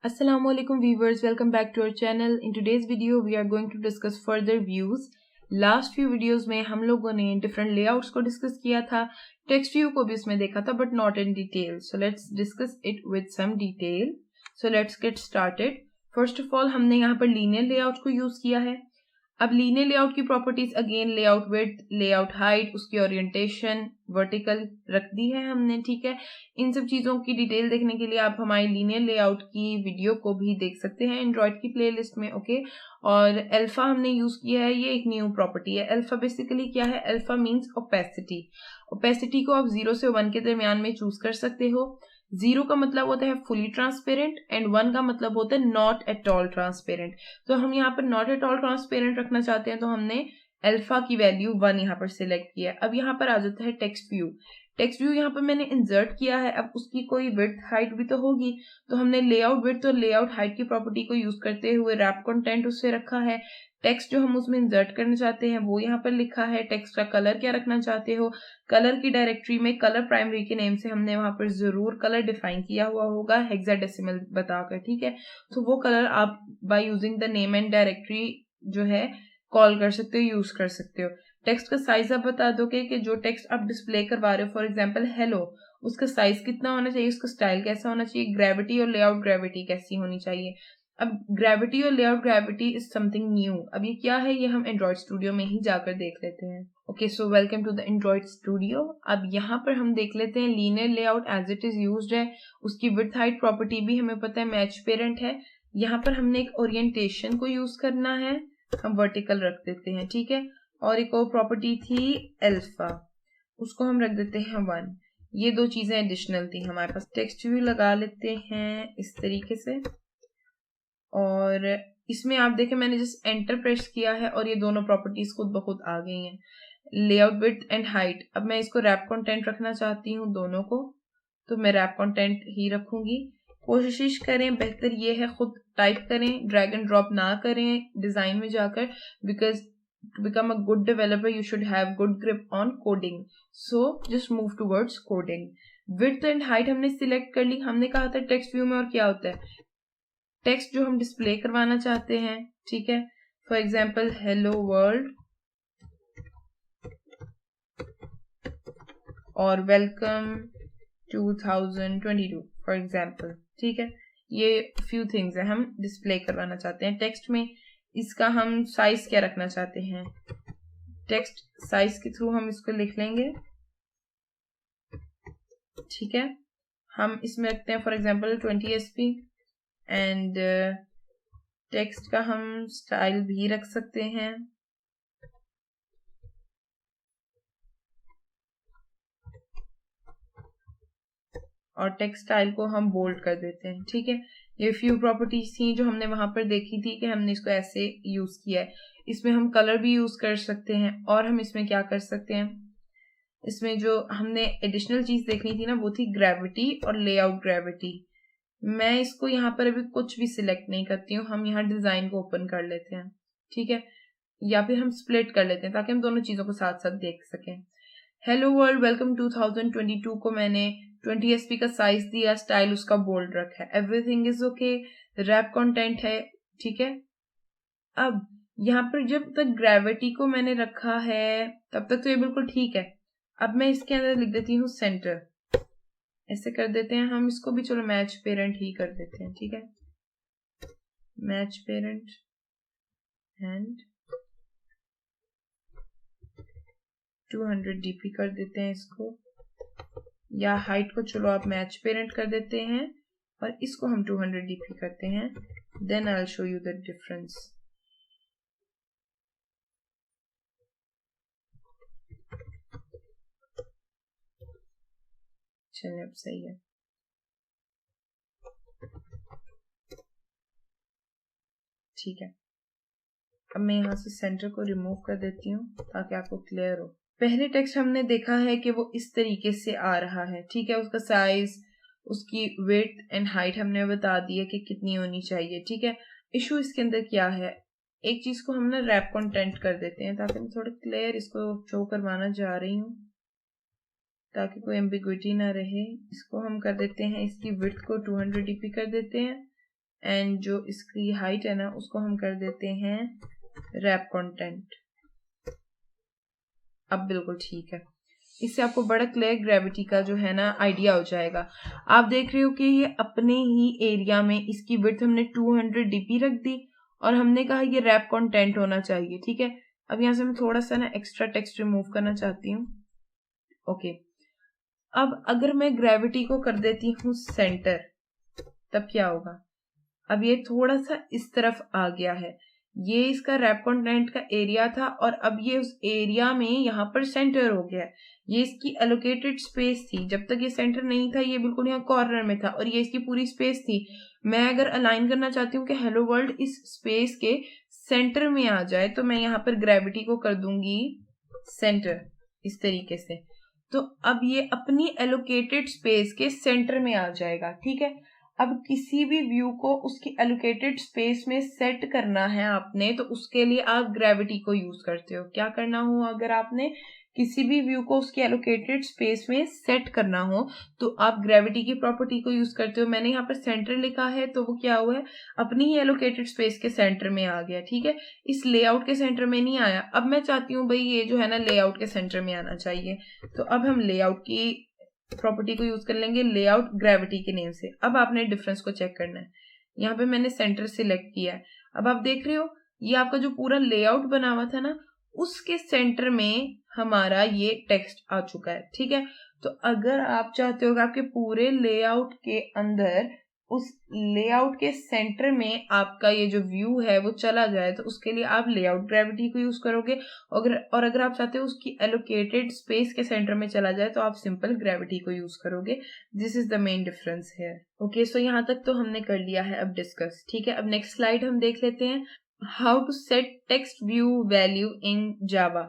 Assalamualaikum viewers, welcome back to our channel. In today's video we are going to discuss further views. Last few videos में हम लोगों ने different layouts को discuss किया था, text view को भी इसमें देखा था but not in detail. So let's discuss it with some detail. So let's get started. First of all हमने यहाँ पर लीनियर लेआउट को यूज किया है. अब लीनियर लेआउट की properties again layout width, layout height, उसकी ओरिएंटेशन, वर्टिकल रख दी है हमने. ठीक है, इन सब चीजों की डिटेल देखने के लिए आप हमारी लीनियर लेआउट की वीडियो को भी देख सकते हैं एंड्रॉइड की प्लेलिस्ट में. ओके, और अल्फा हमने यूज किया है, ये एक न्यू प्रॉपर्टी है. अल्फा बेसिकली क्या है? Alpha means opacity. ओपेसिटी को आप 0 से 1 के दरमियान में चूज कर सकते हो. 0 का मतलब होता है फुली ट्रांसपेरेंट एंड 1 का मतलब होता है नॉट एट ऑल ट्रांसपेरेंट. तो हम यहाँ पर नॉट एट ऑल ट्रांसपेरेंट रखना चाहते हैं, तो हमने अल्फा की वैल्यू 1 यहाँ पर सिलेक्ट किया है. अब यहाँ पर आ जाता है टेक्स्ट व्यू. टेक्स्ट व्यू यहाँ पर मैंने इंसर्ट किया है. अब उसकी कोई विड्थ हाइट भी तो होगी, तो हमने लेआउट विड्थ और लेआउट हाइट की प्रॉपर्टी को यूज करते हुए रैप कंटेंट उससे रखा है. टेक्स्ट जो हम उसमें इंसर्ट करना चाहते हैं वो यहाँ पर लिखा है. टेक्स्ट का कलर क्या रखना चाहते हो, कलर की डायरेक्टरी में कलर प्राइमरी के नेम से हमने वहां पर जरूर कलर डिफाइन किया हुआ होगा हेक्साडेसिमल बताकर. ठीक है, तो वो कलर आप by using the name and directory जो है कॉल कर सकते हो, यूज कर सकते हो. टेक्स्ट का साइज आप बता दोगे कि जो टेक्स्ट आप डिस्प्ले करवा रहे हो, फॉर एग्जांपल हेलो, उसका साइज कितना होना चाहिए, उसका स्टाइल कैसा होना चाहिए, ग्रेविटी और लेआउट ग्रेविटी कैसी होनी चाहिए. अब ग्रेविटी और layout gravity is something new. अब ये क्या है, ये हम एंड्रॉइड स्टूडियो में ही जाकर देख लेते हैं. Okay, so welcome to the Android Studio. अब यहाँ पर हम देख लेते हैं linear layout as it is used है. उसकी विड्थ हाइट प्रॉपर्टी भी हमें पता है मैच पेरेंट है. यहाँ पर हमने एक ओरिएंटेशन को यूज करना है, हम वर्टिकल रख देते हैं. ठीक है, और एक और प्रॉपर्टी थी अल्फा, उसको हम रख देते हैं 1. ये दो चीजें एडिशनल थी हमारे पास. टेक्स्ट व्यू लगा लेते हैं इस तरीके से, और इसमें आप देखें मैंने जस्ट एंटर प्रेस किया है और ये दोनों प्रॉपर्टीज खुद ब खुद आ गई हैं, लेआउट विड्थ एंड हाइट. अब मैं इसको रैप कंटेंट रखना चाहती हूँ दोनों को, तो मैं रैप कंटेंट ही रखूंगी. कोशिश करें, बेहतर ये है खुद टाइप करें, ड्रैग एंड ड्रॉप ना करें डिजाइन में जाकर, because to become a good developer you should have good grip on coding, so just move towards coding. width and height हमने सिलेक्ट कर ली. हमने कहा था टेक्स्ट व्यू में और क्या होता है, टेक्स्ट जो हम डिस्प्ले करवाना चाहते हैं. ठीक है, फॉर एग्जाम्पल हेलो वर्ल्ड और वेलकम 2022 फॉर एग्जाम्पल. ठीक है, ये फ्यू थिंग्स है हम डिस्प्ले करवाना चाहते हैं टेक्स्ट में. इसका हम साइज क्या रखना चाहते हैं, टेक्स्ट साइज के थ्रू हम इसको लिख लेंगे. ठीक है, हम इसमें रखते हैं for example 20 SP and text का हम स्टाइल भी रख सकते हैं. और टेक्स्ट स्टाइल को हम बोल्ड कर देते हैं. ठीक है, ये फ्यू प्रॉपर्टीज थी जो हमने वहां पर देखी थी कि हमने इसको ऐसे यूज किया है. इसमें हम कलर भी यूज कर सकते हैं, और हम इसमें क्या कर सकते हैं, इसमें जो हमने एडिशनल चीज देखनी थी ना वो थी ग्रेविटी और लेआउट ग्रेविटी. मैं इसको यहाँ पर अभी कुछ भी सिलेक्ट नहीं करती हूँ, हम यहाँ डिजाइन को ओपन कर लेते हैं. ठीक है, या फिर हम स्प्लिट कर लेते हैं ताकि हम दोनों चीजों को साथ साथ देख सकें. हेलो वर्ल्ड वेलकम 2022 को मैंने 20 SP का साइज दिया, स्टाइल उसका बोल्ड रखा है, everything is okay, wrap content है. ठीक है, अब यहाँ पर जब तक ग्रेविटी को मैंने रखा है तब तक तो ये बिल्कुल ठीक है. अब मैं इसके अंदर लिख देती हूँ सेंटर, ऐसे कर देते हैं हम इसको भी, चलो मैच पेरेंट ही कर देते हैं. ठीक है, मैच पेरेंट एंड 200 DP कर देते हैं इसको, या हाइट को चलो आप मैच पेरेंट कर देते हैं और इसको हम 200 DP करते हैं. Then I will show you the difference. चलिए अब सही है. ठीक है, अब मैं यहाँ से सेंटर को रिमूव कर देती हूँ ताकि आपको क्लियर हो. पहले टेक्स्ट हमने देखा है कि वो इस तरीके से आ रहा है. ठीक है, उसका साइज, उसकी विड्थ एंड हाइट हमने बता दी है कि कितनी होनी चाहिए. ठीक है, इशू इसके अंदर क्या है, एक चीज को हम ना रैप कंटेंट कर देते हैं ताकि मैं थोड़ा क्लियर इसको शो करवाना जा रही हूँ ताकि कोई एम्बिग्विटी ना रहे. इसको हम कर देते हैं, इसकी विड्थ को 200 DP कर देते हैं एंड जो इसकी हाइट है ना उसको हम कर देते हैं रैप कंटेंट। अब बिल्कुल ठीक है, इससे आपको बड़ा क्लियर ग्रेविटी का जो है ना आइडिया हो जाएगा। आप देख रहे हो कि ये अपने ही एरिया में इसकी विड्थ हमने 200 dp रख दी और हमने कहा ये रैप कंटेंट होना चाहिए, ठीक है। अब यहाँ से मैं थोड़ा सा ना एक्स्ट्रा टेक्स्ट रिमूव करना चाहती हूँ। ओके, अब अगर मैं ग्रेविटी को कर देती हूँ सेंटर, तब क्या होगा? अब ये थोड़ा सा इस तरफ आ गया है, ये इसका रैप कंटेंट का एरिया था और अब ये उस एरिया में यहाँ पर सेंटर हो गया। ये इसकी एलोकेटेड स्पेस थी, जब तक ये सेंटर नहीं था ये बिल्कुल यहाँ कॉर्नर में था और ये इसकी पूरी स्पेस थी। मैं अगर अलाइन करना चाहती हूँ कि हेलो वर्ल्ड इस स्पेस के सेंटर में आ जाए, तो मैं यहाँ पर ग्रेविटी को कर दूंगी सेंटर, इस तरीके से। तो अब ये अपनी एलोकेटेड स्पेस के सेंटर में आ जाएगा, ठीक है। अब किसी भी व्यू को उसकी एलोकेटेड स्पेस में सेट करना है आपने, तो उसके लिए आप ग्रेविटी को यूज करते हो। क्या करना हो, अगर आपने किसी भी व्यू को उसकी एलोकेटेड स्पेस में सेट करना हो तो आप ग्रेविटी की प्रॉपर्टी को यूज करते हो। मैंने यहाँ पर सेंटर लिखा है, तो वो क्या हुआ है, अपनी ही एलोकेटेड स्पेस के सेंटर में आ गया, ठीक है। इस लेआउट के सेंटर में नहीं आया। अब मैं चाहती हूँ भाई ये जो है ना लेआउट के सेंटर में आना चाहिए, तो अब हम लेआउट की प्रॉपर्टी को यूज कर लेंगे, लेआउट ग्रेविटी के नेम से। अब आपने डिफरेंस को चेक करना है, यहाँ पे मैंने सेंटर सिलेक्ट किया है। अब आप देख रहे हो ये आपका जो पूरा लेआउट बना हुआ था ना, उसके सेंटर में हमारा ये टेक्स्ट आ चुका है, ठीक है। तो अगर आप चाहते हो कि आपके पूरे लेआउट के अंदर उस लेआउट के सेंटर में आपका ये जो व्यू है वो चला जाए, तो उसके लिए आप लेआउट ग्रेविटी को यूज करोगे। और अगर आप चाहते हो उसकी एलोकेटेड स्पेस के सेंटर में चला जाए, तो आप सिंपल ग्रेविटी को यूज करोगे। This is the main difference है। ओके, सो यहाँ तक तो हमने कर लिया है अब डिस्कस, ठीक है। अब नेक्स्ट स्लाइड हम देख लेते हैं, how to set text view value in Java.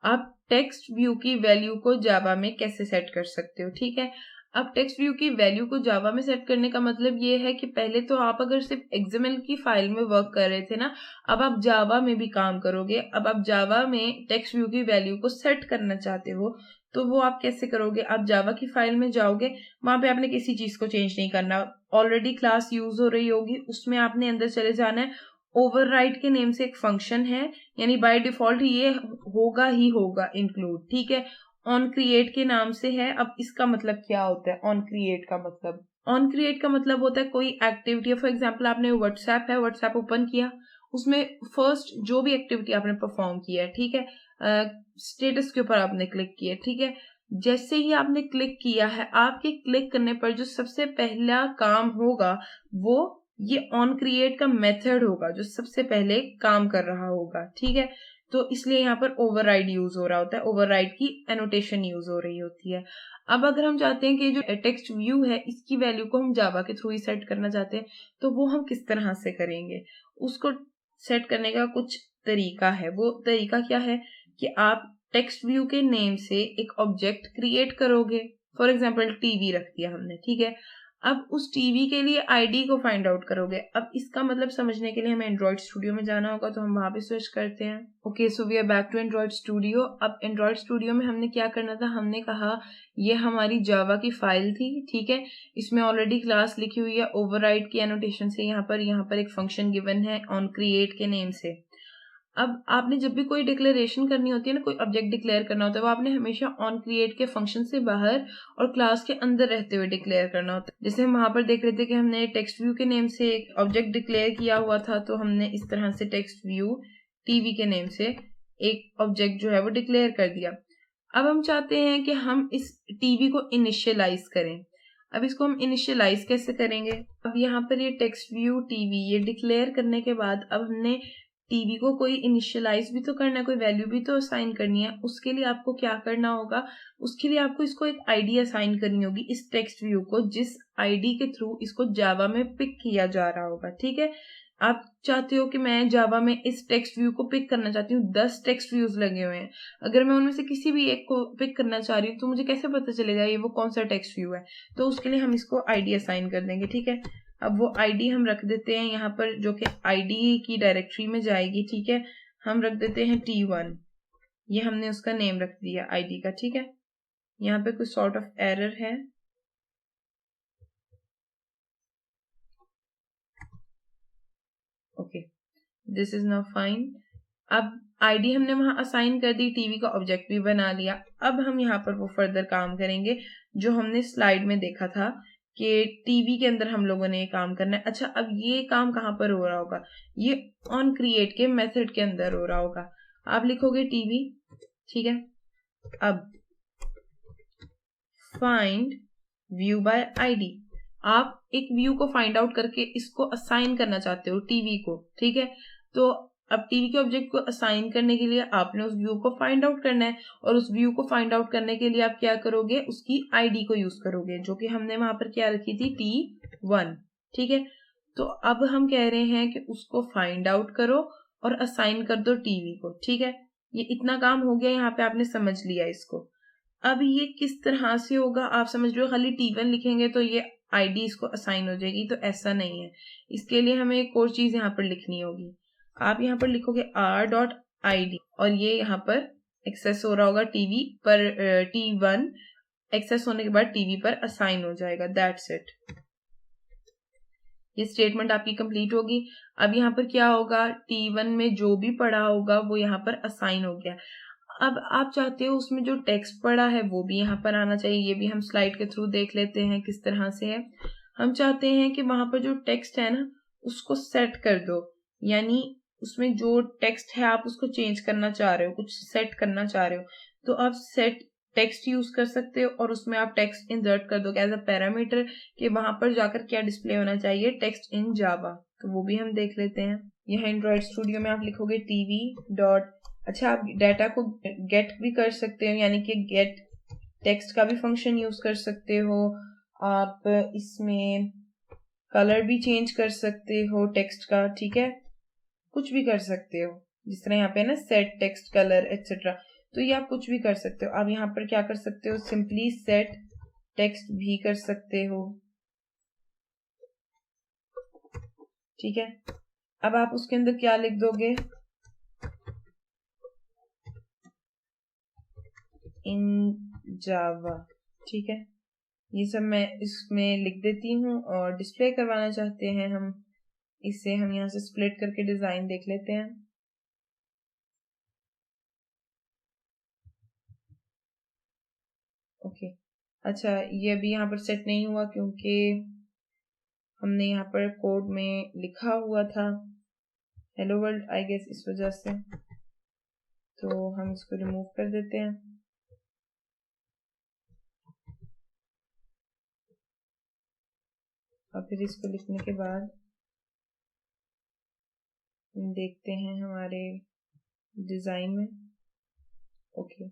आप टेक्स्ट व्यू की वैल्यू को जावा में कैसे सेट कर सकते हो, ठीक है। अब टेक्स्ट व्यू की वैल्यू को जावा में सेट करने का मतलब ये है कि पहले तो आप अगर सिर्फ XML की फाइल में वर्क कर रहे थे ना, अब आप जावा में भी काम करोगे। अब आप जावा में टेक्स्ट व्यू की वैल्यू को सेट करना चाहते हो, तो वो आप कैसे करोगे? आप जावा की फाइल में जाओगे, वहां पे आपने किसी चीज को चेंज नहीं करना, ऑलरेडी क्लास यूज हो रही होगी, उसमें आपने अंदर चले जाना है। ओवरराइड के नेम से एक फंक्शन है, यानी बाय डिफॉल्ट ये होगा ही होगा इंक्लूड, ठीक है। ऑन क्रिएट के नाम से है। अब इसका मतलब क्या होता है ऑन क्रिएट का मतलब? ऑन क्रिएट का मतलब होता है कोई एक्टिविटी, फॉर एग्जाम्पल आपने व्हाट्सएप है, व्हाट्सएप ओपन किया, उसमें फर्स्ट जो भी एक्टिविटी आपने परफॉर्म किया है, ठीक है, स्टेटस के ऊपर आपने क्लिक किया, ठीक है। जैसे ही आपने क्लिक किया है, आपके क्लिक करने पर जो सबसे पहला काम होगा वो ये ऑन क्रिएट का मेथड होगा जो सबसे पहले काम कर रहा होगा, ठीक है। तो इसलिए यहाँ पर ओवरराइड यूज हो रहा होता है, ओवरराइड की एनोटेशन यूज हो रही होती है। अब अगर हम चाहते हैं कि जो टेक्स्ट व्यू है इसकी वैल्यू को हम जावा के थ्रू ही सेट करना चाहते हैं, तो वो हम किस तरह से करेंगे? उसको सेट करने का कुछ तरीका है। वो तरीका क्या है कि आप टेक्स्ट व्यू के नेम से एक ऑब्जेक्ट क्रिएट करोगे। फॉर एग्जाम्पल टीवी रख दिया हमने, ठीक है। अब उस टीवी के लिए आईडी को फाइंड आउट करोगे। अब इसका मतलब समझने के लिए हमें एंड्रॉइड स्टूडियो में जाना होगा, तो हम वहां पे स्विच करते हैं। Okay, so we are back to Android Studio. अब एंड्रॉइड स्टूडियो में हमने क्या करना था, हमने कहा ये हमारी जावा की फाइल थी, ठीक है। इसमें ऑलरेडी क्लास लिखी हुई है, ओवरराइड की एनोटेशन से यहाँ पर एक फंक्शन गिवन है ऑन क्रिएट के नेम से। अब आपने जब भी कोई डिक्लेरेशन करनी होती है ना, कोई ऑब्जेक्ट डिक्लेयर करना होता है, वो आपने हमेशा ऑन क्रिएट के फंक्शन से बाहर और क्लास के अंदर रहते हुए डिक्लेयर करना होता है। जैसे हम वहां पर देख रहे थे कि हमने टेक्स्ट व्यू के नेम से एक ऑब्जेक्ट डिक्लेयर किया हुआ था, तो हमने इस तरह से टेक्स्ट व्यू टीवी के नेम से एक ऑब्जेक्ट जो है वो डिक्लेयर कर दिया। अब हम चाहते हैं कि हम इस टीवी को इनिशियलाइज करें। अब इसको हम इनिशियलाइज कैसे करेंगे? अब यहाँ पर ये टेक्स्ट व्यू टीवी ये डिक्लेयर करने के बाद अब हमने टीवी को कोई इनिशियलाइज भी तो करना है, कोई वैल्यू भी तो असाइन करनी है। उसके लिए आपको क्या करना होगा, उसके लिए आपको इसको एक आईडी असाइन करनी होगी, इस टेक्स्ट व्यू को, जिस आईडी के थ्रू इसको जावा में पिक किया जा रहा होगा, ठीक है। आप चाहते हो कि मैं जावा में इस टेक्स्ट व्यू को पिक करना चाहती हूँ, 10 टेक्स्ट व्यूज लगे हुए हैं, अगर मैं उनमें से किसी भी एक को पिक करना चाह रही हूँ तो मुझे कैसे पता चलेगा ये वो कौन सा टेक्स्ट व्यू है? तो उसके लिए हम इसको आईडी असाइन कर देंगे, ठीक है। अब वो आईडी हम रख देते हैं यहाँ पर, जो कि आईडी की डायरेक्टरी में जाएगी, ठीक है। हम रख देते हैं T1, ये हमने उसका नेम रख दिया आईडी का, ठीक है। यहाँ पे कुछ सॉर्ट ऑफ एरर है, okay, this is now fine. अब आईडी हमने वहां असाइन कर दी, टीवी का ऑब्जेक्ट भी बना लिया। अब हम यहाँ पर वो फर्दर काम करेंगे जो हमने स्लाइड में देखा था कि टीवी के अंदर हम लोगों ने ये काम करना है। अच्छा, अब ये काम कहाँ पर हो रहा होगा? ये ऑन क्रिएट के मेथड के अंदर हो रहा होगा। आप लिखोगे टीवी, ठीक है। अब फाइंड व्यू बाय आईडी, आप एक व्यू को फाइंड आउट करके इसको असाइन करना चाहते हो टीवी को, ठीक है। तो अब टीवी के ऑब्जेक्ट को असाइन करने के लिए आपने उस व्यू को फाइंड आउट करना है, और उस व्यू को फाइंड आउट करने के लिए आप क्या करोगे? उसकी आईडी को यूज करोगे, जो कि हमने वहां पर क्या रखी थी? T1, ठीक है। तो अब हम कह रहे हैं कि उसको फाइंड आउट करो और असाइन कर दो टीवी को, ठीक है। ये इतना काम हो गया, यहाँ पे आपने समझ लिया इसको। अब ये किस तरह से होगा आप समझ रहे हो? खाली T1 लिखेंगे तो ये आईडी इसको असाइन हो जाएगी, तो ऐसा नहीं है। इसके लिए हमें एक और चीज यहाँ पर लिखनी होगी। आप यहाँ पर लिखोगे r.id, और ये यहाँ पर एक्सेस हो रहा होगा टीवी पर। T1 एक्सेस होने के बाद टीवी पर असाइन हो जाएगा। दैट्स इट, ये स्टेटमेंट आपकी कंप्लीट होगी। अब यहाँ पर क्या होगा? T1 में जो भी पड़ा होगा वो यहाँ पर असाइन हो गया। अब आप चाहते हो उसमें जो टेक्स्ट पड़ा है वो भी यहाँ पर आना चाहिए। ये भी हम स्लाइड के थ्रू देख लेते हैं किस तरह से है। हम चाहते हैं कि वहां पर जो टेक्स्ट है ना उसको सेट कर दो, यानी उसमें जो टेक्स्ट है आप उसको चेंज करना चाह रहे हो, कुछ सेट करना चाह रहे हो, तो आप सेट टेक्स्ट यूज कर सकते हो और उसमें आप टेक्स्ट इंसर्ट कर दो एज अ पैरामीटर कि वहां पर जाकर क्या डिस्प्ले होना चाहिए? टेक्स्ट इन जावा। तो वो भी हम देख लेते हैं। यह एंड्रॉइड स्टूडियो में आप लिखोगे टीवी डॉट, अच्छा आप डाटा को गेट भी कर सकते हो, यानी कि गेट टेक्स्ट का भी फंक्शन यूज कर सकते हो। आप इसमें कलर भी चेंज कर सकते हो टेक्स्ट का, ठीक है, कुछ भी कर सकते हो। जिस तरह यहाँ पे ना सेट टेक्स्ट कलर एक्सेट्रा, तो ये आप कुछ भी कर सकते हो। आप यहाँ पर क्या कर सकते हो? सिंपली सेट टेक्स्ट भी कर सकते हो, ठीक है। अब आप उसके अंदर क्या लिख दोगे? इन जावा, ठीक है। ये सब मैं इसमें लिख देती हूँ, और डिस्प्ले करवाना चाहते हैं हम इसे, हम यहाँ से स्प्लिट करके डिजाइन देख लेते हैं। ओके, अच्छा ये अभी यहाँ पर सेट नहीं हुआ क्योंकि हमने यहाँ पर कोड में लिखा हुआ था हेलो वर्ल्ड, आई गेस इस वजह से। तो हम इसको रिमूव कर देते हैं। और फिर इसको लिखने के बाद हम देखते हैं हमारे डिजाइन में। ओके,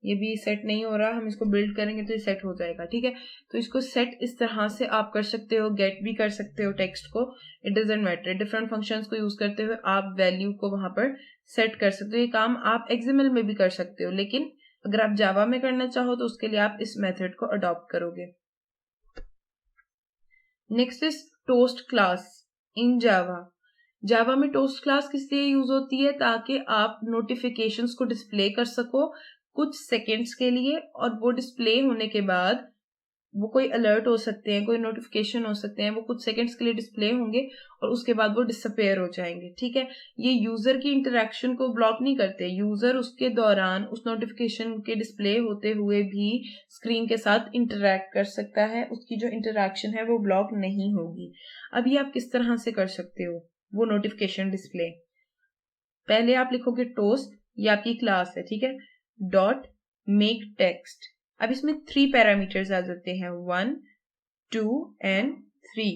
ये भी सेट नहीं हो रहा, हम इसको बिल्ड करेंगे तो ये सेट हो जाएगा, ठीक है। तो इसको सेट इस तरह से आप कर सकते हो, गेट भी कर सकते हो टेक्स्ट को, it doesn't matter. Different functions को यूज करते हुए आप वैल्यू को वहां पर सेट कर सकते हो। ये काम आप XML में भी कर सकते हो, लेकिन अगर आप जावा में करना चाहो तो उसके लिए आप इस मेथड को अडॉप्ट करोगे। Next is toast class in Java. Java में टोस्ट क्लास किस लिए यूज होती है? ताकि आप नोटिफिकेशंस को डिस्प्ले कर सको कुछ सेकेंड्स के लिए, और वो डिस्प्ले होने के बाद वो कोई अलर्ट हो सकते हैं, कोई नोटिफिकेशन हो सकते हैं, वो कुछ सेकंड्स के लिए डिस्प्ले होंगे और उसके बाद वो डिसअपेयर हो जाएंगे, ठीक है। ये यूजर की इंटरेक्शन को ब्लॉक नहीं करते। यूजर उसके दौरान उस नोटिफिकेशन के डिस्प्ले होते हुए भी स्क्रीन के साथ इंटरेक्ट कर सकता है, उसकी जो इंटरेक्शन है वो ब्लॉक नहीं होगी। अब ये आप किस तरह से कर सकते हो वो नोटिफिकेशन डिस्प्ले? पहले आप लिखोगे टोस्ट, ये आपकी क्लास है, ठीक है, डॉट मेक टेक्स्ट। अब इसमें 3 पैरामीटर्स आ जाते हैं, 1, 2 एंड 3।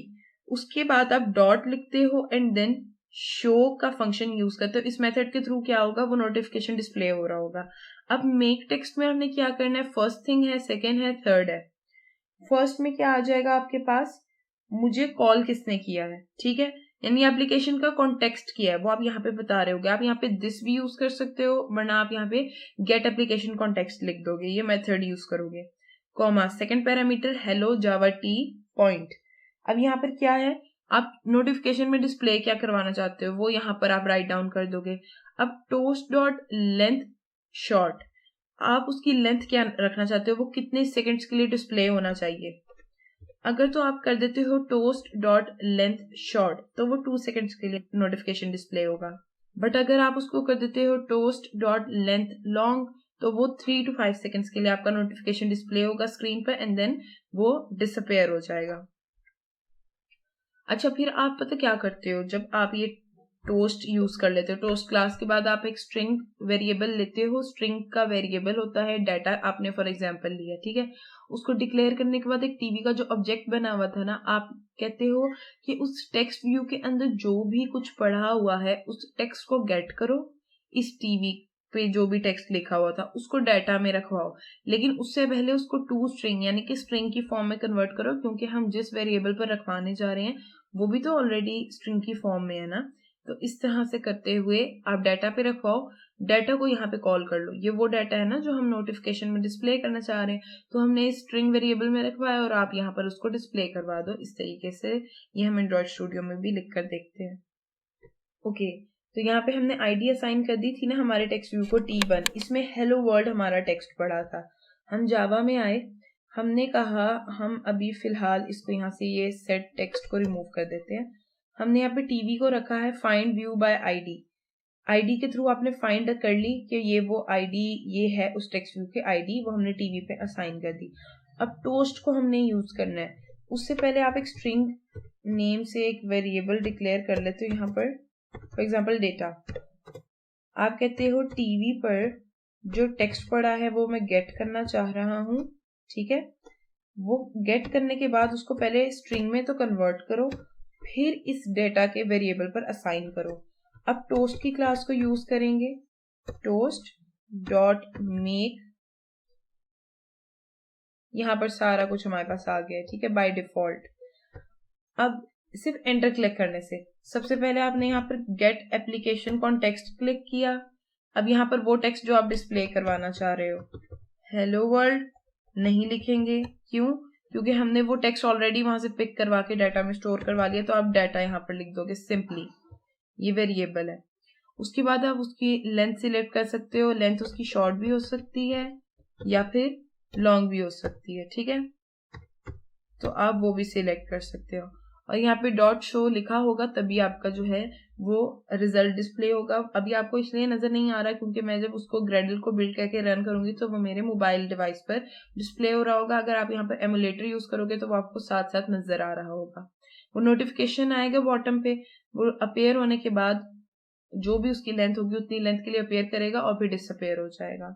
उसके बाद आप डॉट लिखते हो एंड देन शो का फंक्शन यूज करते हो। इस मेथड के थ्रू क्या होगा? वो नोटिफिकेशन डिस्प्ले हो रहा होगा। अब मेक टेक्स्ट में हमने क्या करना है? फर्स्ट थिंग है, सेकेंड है, थर्ड है। फर्स्ट में क्या आ जाएगा आपके पास? मुझे कॉल किसने किया है, ठीक है, यानी एप्लीकेशन का कॉन्टेक्स्ट किया है वो आप यहाँ पे बता रहे होगे। आप यहाँ पे दिस भी यूज कर सकते हो, वरना आप यहाँ पे गेट एप्लीकेशन कॉन्टेक्स्ट लिख दोगे, ये मेथड यूज करोगे। कॉमा, सेकंड पैरामीटर हेलो जावा टी पॉइंट। अब यहाँ पर क्या है? आप नोटिफिकेशन में डिस्प्ले क्या करवाना चाहते हो वो यहाँ पर आप राइट डाउन कर दोगे। अब टोस्ट डॉट लेंथ शॉर्ट, आप उसकी लेंथ क्या रखना चाहते हो, वो कितने सेकंड्स के लिए डिस्प्ले होना चाहिए। अगर तो आप कर देते हो टोस्ट डॉट लेंथ शॉर्ट तो वो 2 सेकेंड्स के लिए नोटिफिकेशन डिस्प्ले होगा, बट अगर आप उसको कर देते हो टोस्ट डॉट लेंथ लॉन्ग तो वो 3 to 5 सेकेंड्स के लिए आपका नोटिफिकेशन डिस्प्ले होगा स्क्रीन पर एंड देन वो डिसअपेयर हो जाएगा। अच्छा, फिर आप पता क्या करते हो, जब आप ये टोस्ट यूज कर लेते हो, टोस्ट क्लास के बाद आप एक स्ट्रिंग वेरिएबल लेते हो। स्ट्रिंग का वेरिएबल होता है डाटा, आपने फॉर एग्जांपल लिया, ठीक है। उसको डिक्लेयर करने के बाद एक टीवी का जो ऑब्जेक्ट बना हुआ था ना, आप कहते हो कि उस टेक्स्ट व्यू के अंदर जो भी कुछ पढ़ा हुआ है उस टेक्स्ट को गेट करो, इस टीवी पे जो भी टेक्स्ट लिखा हुआ था उसको डाटा में रखवाओ, लेकिन उससे पहले उसको टू स्ट्रिंग यानी कि स्ट्रिंग की फॉर्म में कन्वर्ट करो, क्योंकि हम जिस वेरिएबल पर रखवाने जा रहे हैं वो भी तो ऑलरेडी स्ट्रिंग की फॉर्म में है ना। तो इस तरह से करते हुए आप डाटा पे रखवाओ, डाटा को यहाँ पे कॉल कर लो। ये वो डाटा है ना जो हम नोटिफिकेशन में डिस्प्ले करना चाह रहे हैं, तो हमने स्ट्रिंग वेरिएबल में रखवाया और आप यहाँ पर उसको डिस्प्ले करवा दो इस तरीके से। ये हम एंड्रॉइड स्टूडियो में भी लिख कर देखते हैं। ओके, तो यहाँ पे हमने आईडी असाइन कर दी थी ना हमारे टेक्स्ट व्यू को T1। इसमें हेलो वर्ल्ड हमारा टेक्स्ट पड़ा था। हम जावा में आए, हमने कहा हम अभी फिलहाल इसको यहाँ से ये सेट टेक्स्ट को रिमूव कर देते हैं। हमने यहाँ पे टीवी को रखा है find view bye ID. ID के थ्रू आपने फाइंड कर ली कि ये वो आईडी ये है उस टेक्स्ट व्यू के आईडी, वो हमने टीवी पे असाइन कर दी। अब टोस्ट को हमने यूज करना है, उससे पहले आप एक स्ट्रिंग नेम से एक वेरिएबल डिक्लेयर कर लेते हो। यहाँ पर फॉर एग्जाम्पल डेटा, आप कहते हो टीवी पर जो टेक्स्ट पड़ा है वो मैं गेट करना चाह रहा हूं, ठीक है। वो गेट करने के बाद उसको पहले स्ट्रिंग में तो कन्वर्ट करो, फिर इस डेटा के वेरिएबल पर असाइन करो। अब टोस्ट की क्लास को यूज करेंगे, टोस्ट डॉट मेक, यहां पर सारा कुछ हमारे पास आ गया है, ठीक है, बाय डिफॉल्ट। अब सिर्फ एंटर क्लिक करने से, सबसे पहले आपने यहाँ पर गेट एप्लीकेशन कॉन्टेक्स्ट क्लिक किया। अब यहाँ पर वो टेक्स्ट जो आप डिस्प्ले करवाना चाह रहे हो, हेलो वर्ल्ड नहीं लिखेंगे, क्यों? क्योंकि हमने वो टेक्स्ट ऑलरेडी वहां से पिक करवा के डाटा में स्टोर करवा लिया, तो आप डाटा यहाँ पर लिख दोगे सिंपली, ये वेरिएबल है। उसके बाद आप उसकी लेंथ सिलेक्ट कर सकते हो, लेंथ उसकी शॉर्ट भी हो सकती है या फिर लॉन्ग भी हो सकती है, ठीक है, तो आप वो भी सिलेक्ट कर सकते हो। और यहाँ पे डॉट शो लिखा होगा तभी आपका जो है वो रिजल्ट डिस्प्ले होगा। अभी आपको इसलिए नजर नहीं आ रहा क्योंकि मैं जब उसको ग्रेडल को बिल्ड करके रन करूंगी तो वो मेरे मोबाइल डिवाइस पर डिस्प्ले हो रहा होगा। अगर आप यहाँ पर एमुलेटर यूज करोगे तो वो आपको साथ साथ नजर आ रहा होगा। वो नोटिफिकेशन आएगा बॉटम पे, वो अपेयर होने के बाद जो भी उसकी लेंथ होगी उतनी लेंथ के लिए अपेयर करेगा और फिर डिसअपेयर हो जाएगा।